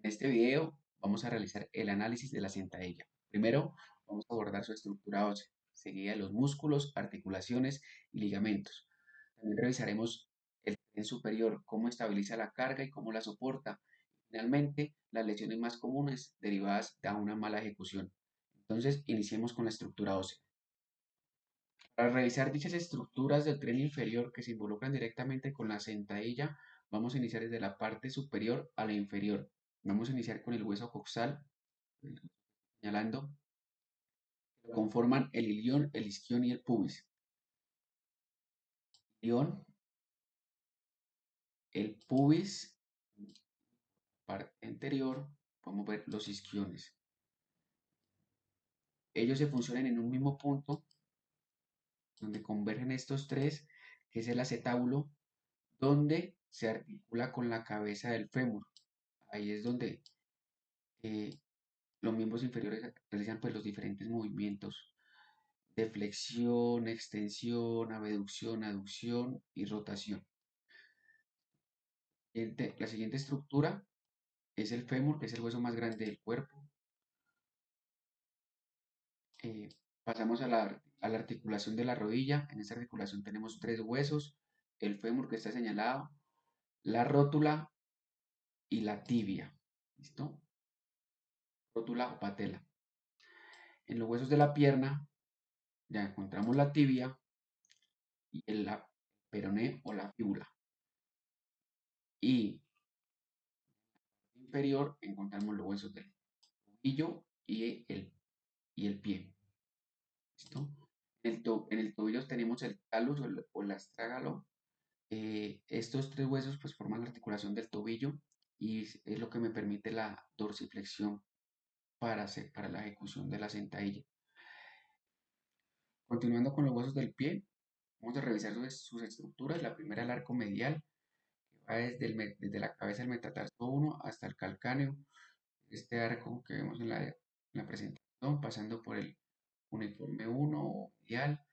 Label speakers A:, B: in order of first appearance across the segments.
A: En este video vamos a realizar el análisis de la sentadilla. Primero vamos a abordar su estructura ósea, seguida los músculos, articulaciones y ligamentos. También revisaremos el tren superior, cómo estabiliza la carga y cómo la soporta. Finalmente, las lesiones más comunes derivadas de una mala ejecución. Entonces, iniciemos con la estructura ósea. Para revisar dichas estructuras del tren inferior que se involucran directamente con la sentadilla, vamos a iniciar desde la parte superior a la inferior. Vamos a iniciar con el hueso coxal, señalando que lo conforman el ilión, el isquion y el pubis. Ilión, el pubis, parte anterior, vamos a ver los isquiones. Ellos se funcionan en un mismo punto donde convergen estos tres, que es el acetábulo, donde se articula con la cabeza del fémur. Ahí es donde los miembros inferiores realizan pues los diferentes movimientos de flexión, extensión, abducción, aducción y rotación. La siguiente estructura es el fémur, que es el hueso más grande del cuerpo. Pasamos a la articulación de la rodilla. En esta articulación tenemos tres huesos: el fémur, que está señalado, la rótula y la tibia. ¿Listo? Rótula o patela. En los huesos de la pierna ya encontramos la tibia y el peroné o la fíbula. Y inferior encontramos los huesos del tobillo y el pie. ¿Listo? En el tobillo tenemos el talus o el astrágalo. Estos tres huesos pues forman la articulación del tobillo y es lo que me permite la dorsiflexión para la ejecución de la sentadilla. Continuando con los huesos del pie, vamos a revisar sus estructuras. La primera, el arco medial, que va desde la cabeza del metatarso 1 hasta el calcáneo. Este arco que vemos en la presentación, pasando por el uniforme 1 medial,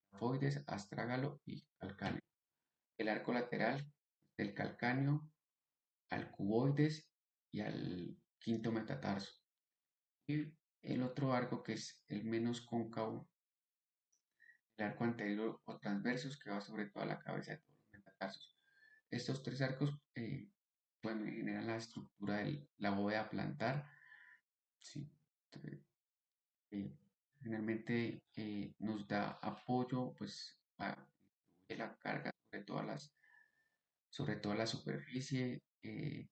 A: cafoides, astrágalo y calcáneo. El arco lateral del calcáneo al cuboides y al quinto metatarso. Y el otro arco, que es el menos cóncavo, el arco anterior o transversos, que va sobre toda la cabeza de todos los metatarsos. Estos tres arcos generan la estructura de la bóveda plantar. Sí. eh, Generalmente nos da apoyo pues a la carga sobre toda la superficie,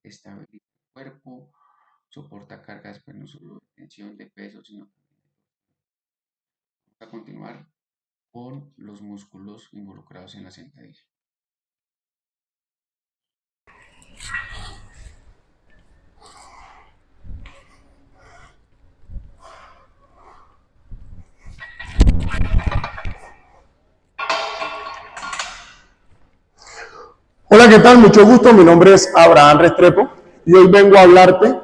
A: estabiliza el cuerpo, soporta cargas pues no solo de tensión, de peso, sino también de torsión. Vamos a continuar con los músculos involucrados en la sentadilla.
B: Hola, ¿qué tal? Mucho gusto. Mi nombre es Abraham Restrepo y hoy vengo a hablarte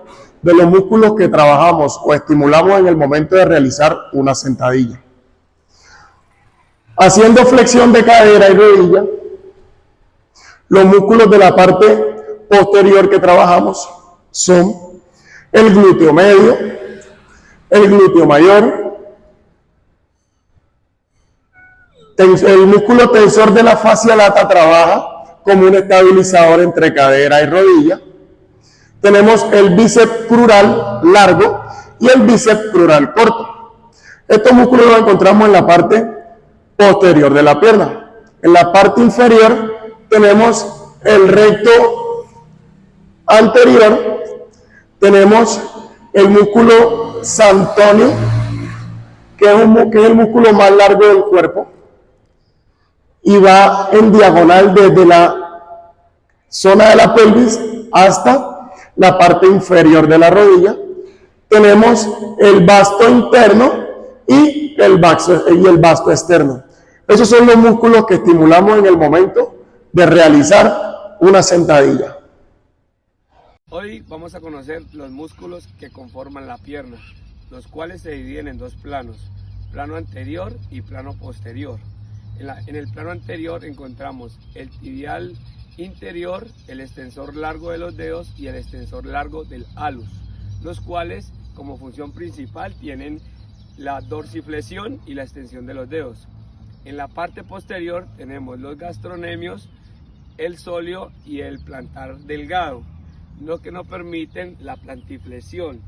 B: de los músculos que trabajamos o estimulamos en el momento de realizar una sentadilla. Haciendo flexión de cadera y rodilla, los músculos de la parte posterior que trabajamos son el glúteo medio, el glúteo mayor, el músculo tensor de la fascia lata trabaja como un estabilizador entre cadera y rodilla. Tenemos el bíceps crural largo y el bíceps crural corto. Estos músculos los encontramos en la parte posterior de la pierna. En la parte inferior tenemos el recto anterior, tenemos el músculo santonio, que es el músculo más largo del cuerpo, y va en diagonal desde la zona de la pelvis hasta la parte inferior de la rodilla. Tenemos el vasto interno y el vasto externo. Esos son los músculos que estimulamos en el momento de realizar una sentadilla.
C: Hoy vamos a conocer los músculos que conforman la pierna, los cuales se dividen en dos planos, plano anterior y plano posterior. En el plano anterior encontramos el tibial interior, el extensor largo de los dedos y el extensor largo del halus, los cuales como función principal tienen la dorsiflexión y la extensión de los dedos. En la parte posterior tenemos los gastronemios, el sóleo y el plantar delgado, lo que nos permiten la plantiflexión.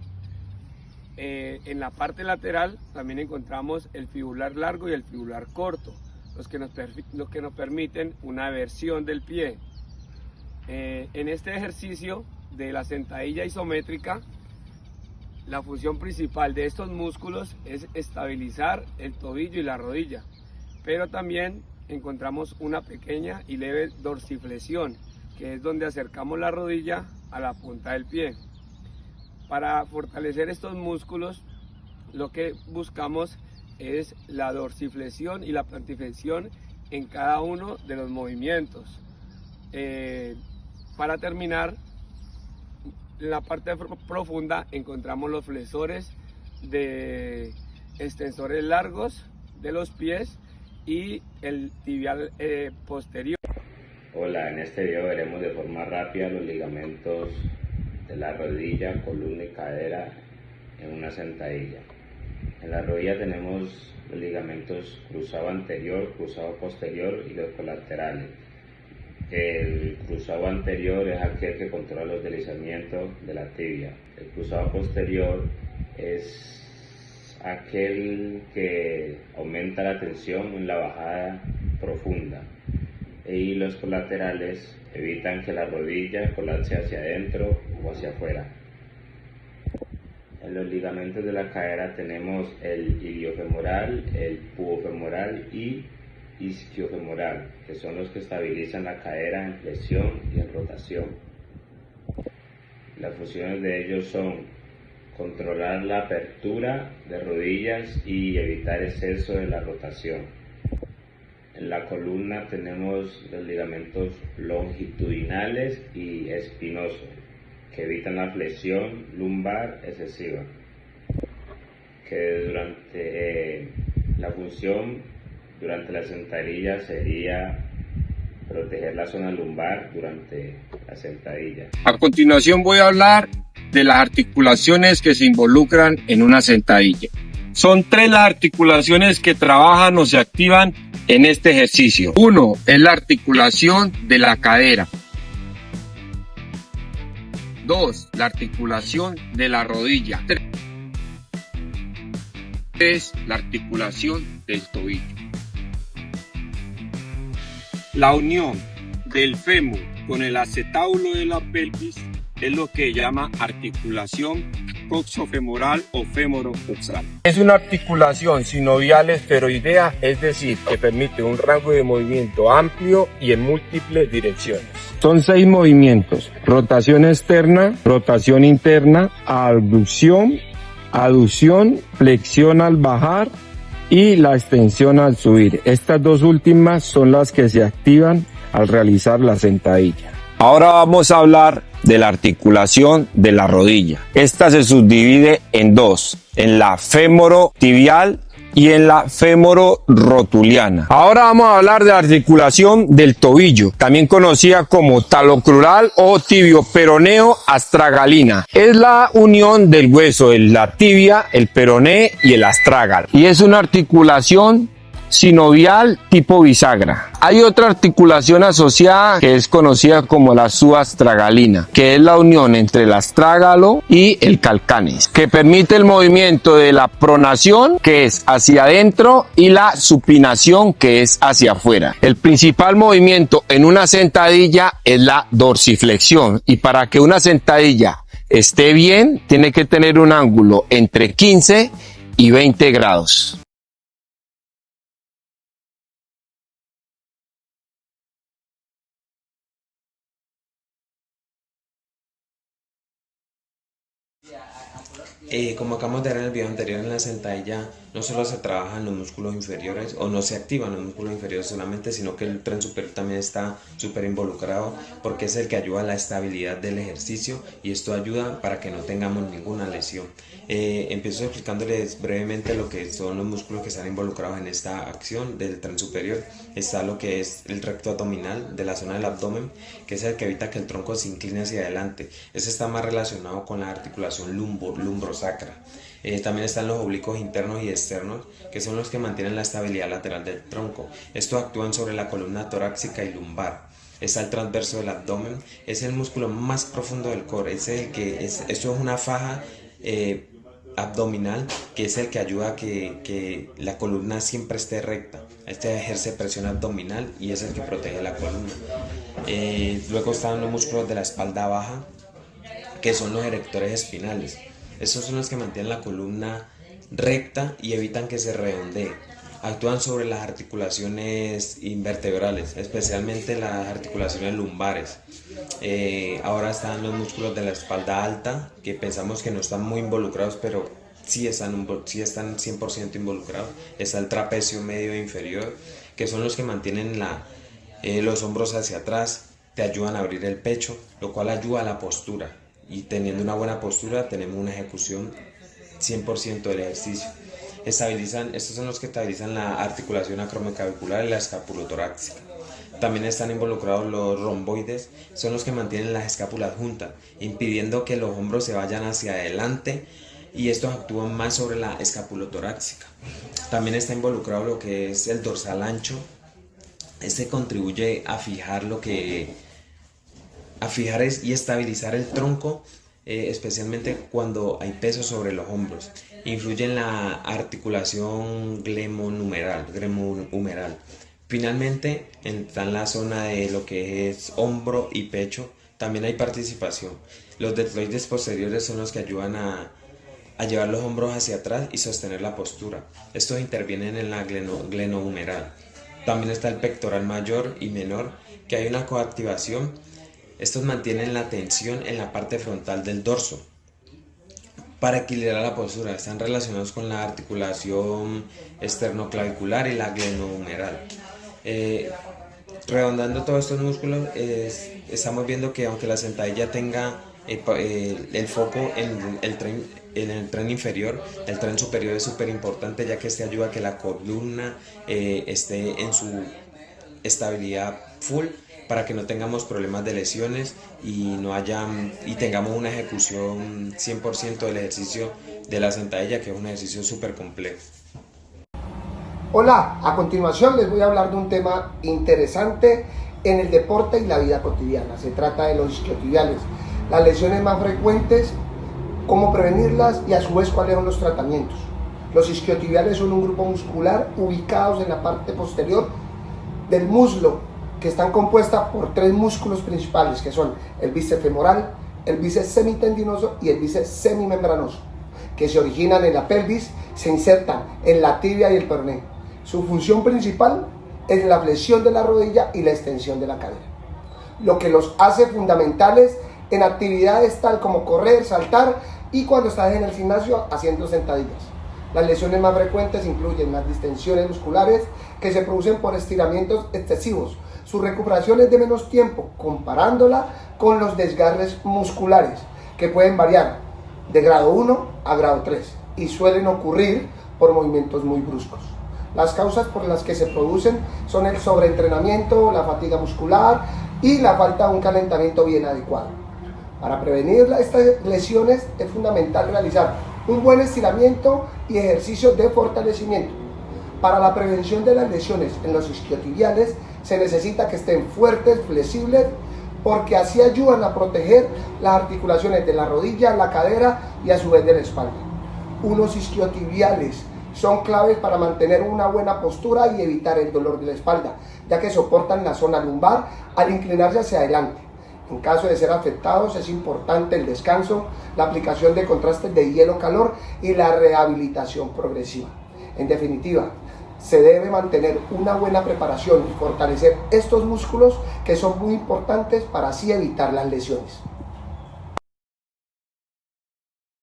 C: En la parte lateral también encontramos el fibular largo y el fibular corto, los que nos permiten una eversión del pie. En este ejercicio de la sentadilla isométrica, la función principal de estos músculos es estabilizar el tobillo y la rodilla, pero también encontramos una pequeña y leve dorsiflexión, que es donde acercamos la rodilla a la punta del pie. Para fortalecer estos músculos, lo que buscamos es la dorsiflexión y la plantiflexión en cada uno de los movimientos. Para terminar, en la parte profunda encontramos los flexores de extensores largos de los pies y el tibial posterior.
D: Hola, en este video veremos de forma rápida los ligamentos de la rodilla, columna y cadera en una sentadilla. En la rodilla tenemos los ligamentos cruzado anterior, cruzado posterior y los colaterales. El cruzado anterior es aquel que controla los deslizamientos de la tibia. El cruzado posterior es aquel que aumenta la tensión en la bajada profunda. Y los colaterales evitan que la rodilla colapse hacia adentro o hacia afuera. En los ligamentos de la cadera tenemos el iliofemoral, el pubofemoral y isquiofemoral, que son los que estabilizan la cadera en flexión y en rotación. Las funciones de ellos son controlar la apertura de rodillas y evitar exceso de la rotación. En la columna tenemos los ligamentos longitudinales y espinosos, que evitan la flexión lumbar excesiva. Que durante la función durante la sentadilla sería proteger la zona lumbar durante la sentadilla.
E: A continuación voy a hablar de las articulaciones que se involucran en una sentadilla. Son 3 las articulaciones que trabajan o se activan en este ejercicio. 1 es la articulación de la cadera. 2, la articulación de la rodilla. 3, la articulación del tobillo. La unión del fémur con el acetábulo de la pelvis es lo que llama articulación coxofemoral o femorocoxal. Es una articulación sinovial esferoidea, es decir, que permite un rango de movimiento amplio y en múltiples direcciones. Son 6 movimientos: rotación externa, rotación interna, abducción, aducción, flexión al bajar y la extensión al subir. Estas 2 últimas son las que se activan al realizar la sentadilla. Ahora vamos a hablar de la articulación de la rodilla. Esta se subdivide en 2, en la femorotibial y en la femororotuliana. Ahora vamos a hablar de la articulación del tobillo, también conocida como talocrural o tibioperoneo astragalina. Es la unión del hueso de la tibia, el peroné y el astragal. Y es una articulación sinovial tipo bisagra. Hay otra articulación asociada que es conocida como la subastragalina, que es la unión entre el astrágalo y el calcaneus, que permite el movimiento de la pronación, que es hacia adentro, y la supinación, que es hacia afuera. El principal movimiento en una sentadilla es la dorsiflexión, y para que una sentadilla esté bien, tiene que tener un ángulo entre 15 y 20 grados.
F: Como acabamos de ver en el video anterior, en la sentadilla no solo se trabajan los músculos inferiores o no se activan los músculos inferiores solamente, sino que el tren superior también está súper involucrado porque es el que ayuda a la estabilidad del ejercicio y esto ayuda para que no tengamos ninguna lesión. Empiezo explicándoles brevemente lo que son los músculos que están involucrados en esta acción del tren superior. Está lo que es el recto abdominal de la zona del abdomen, que es el que evita que el tronco se incline hacia adelante. Ese está más relacionado con la articulación lumbrosacra. También están los oblicuos internos y externos, que son los que mantienen la estabilidad lateral del tronco. Estos actúan sobre la columna torácica y lumbar. Está el transverso del abdomen, es el músculo más profundo del core. Esto es una faja abdominal, que es el que ayuda a que la columna siempre esté recta. Este ejerce presión abdominal y es el que protege la columna. Luego están los músculos de la espalda baja, que son los erectores espinales. Estos son los que mantienen la columna recta y evitan que se redondee. Actúan sobre las articulaciones invertebrales, especialmente las articulaciones lumbares. Ahora están los músculos de la espalda alta, que pensamos que no están muy involucrados, pero sí están 100% involucrados. Está el trapecio medio e inferior, que son los que mantienen los hombros hacia atrás, te ayudan a abrir el pecho, lo cual ayuda a la postura. Y teniendo una buena postura tenemos una ejecución 100% del ejercicio. Estos son los que estabilizan la articulación acromioclavicular y la escapulotorácica. También están involucrados los romboides, son los que mantienen las escápulas juntas, impidiendo que los hombros se vayan hacia adelante, y estos actúan más sobre la escapulotorácica. También está involucrado lo que es el dorsal ancho. Este contribuye a fijar y estabilizar el tronco, especialmente cuando hay peso sobre los hombros. Influye en la articulación glenohumeral. Finalmente está en la zona de lo que es hombro y pecho. También hay participación. Los deltoides posteriores son los que ayudan a llevar los hombros hacia atrás y sostener la postura. Estos intervienen en la glenohumeral. También está el pectoral mayor y menor, que hay una coactivación. Estos mantienen la tensión en la parte frontal del dorso para equilibrar la postura. Están relacionados con la articulación esternoclavicular y la glenohumeral. Redondando todos estos músculos, estamos viendo que aunque la sentadilla tenga el foco en el tren inferior, el tren superior es súper importante, ya que este ayuda a que la columna esté en su estabilidad full, para que no tengamos problemas de lesiones y tengamos una ejecución 100% del ejercicio de la sentadilla, que es un ejercicio súper complejo.
G: Hola, a continuación les voy a hablar de un tema interesante en el deporte y la vida cotidiana. Se trata de los isquiotibiales, las lesiones más frecuentes, cómo prevenirlas y a su vez cuáles son los tratamientos. Los isquiotibiales son un grupo muscular ubicados en la parte posterior del muslo, que están compuestas por tres músculos principales, que son el bíceps femoral, el bíceps semitendinoso y el bíceps semimembranoso, que se originan en la pelvis, se insertan en la tibia y el peroné. Su función principal es la flexión de la rodilla y la extensión de la cadera, lo que los hace fundamentales en actividades tal como correr, saltar y cuando estás en el gimnasio haciendo sentadillas. Las lesiones más frecuentes incluyen las distensiones musculares que se producen por estiramientos excesivos. Su recuperación es de menos tiempo, comparándola con los desgarres musculares, que pueden variar de grado 1 a grado 3 y suelen ocurrir por movimientos muy bruscos. Las causas por las que se producen son el sobreentrenamiento, la fatiga muscular y la falta de un calentamiento bien adecuado. Para prevenir estas lesiones es fundamental realizar un buen estiramiento y ejercicios de fortalecimiento. Para la prevención de las lesiones en los isquiotibiales se necesita que estén fuertes, flexibles, porque así ayudan a proteger las articulaciones de la rodilla, la cadera y a su vez de la espalda. Unos isquiotibiales son claves para mantener una buena postura y evitar el dolor de la espalda, ya que soportan la zona lumbar al inclinarse hacia adelante. En caso de ser afectados es importante el descanso, la aplicación de contrastes de hielo-calor y la rehabilitación progresiva. En definitiva, se debe mantener una buena preparación y fortalecer estos músculos, que son muy importantes para así evitar las lesiones.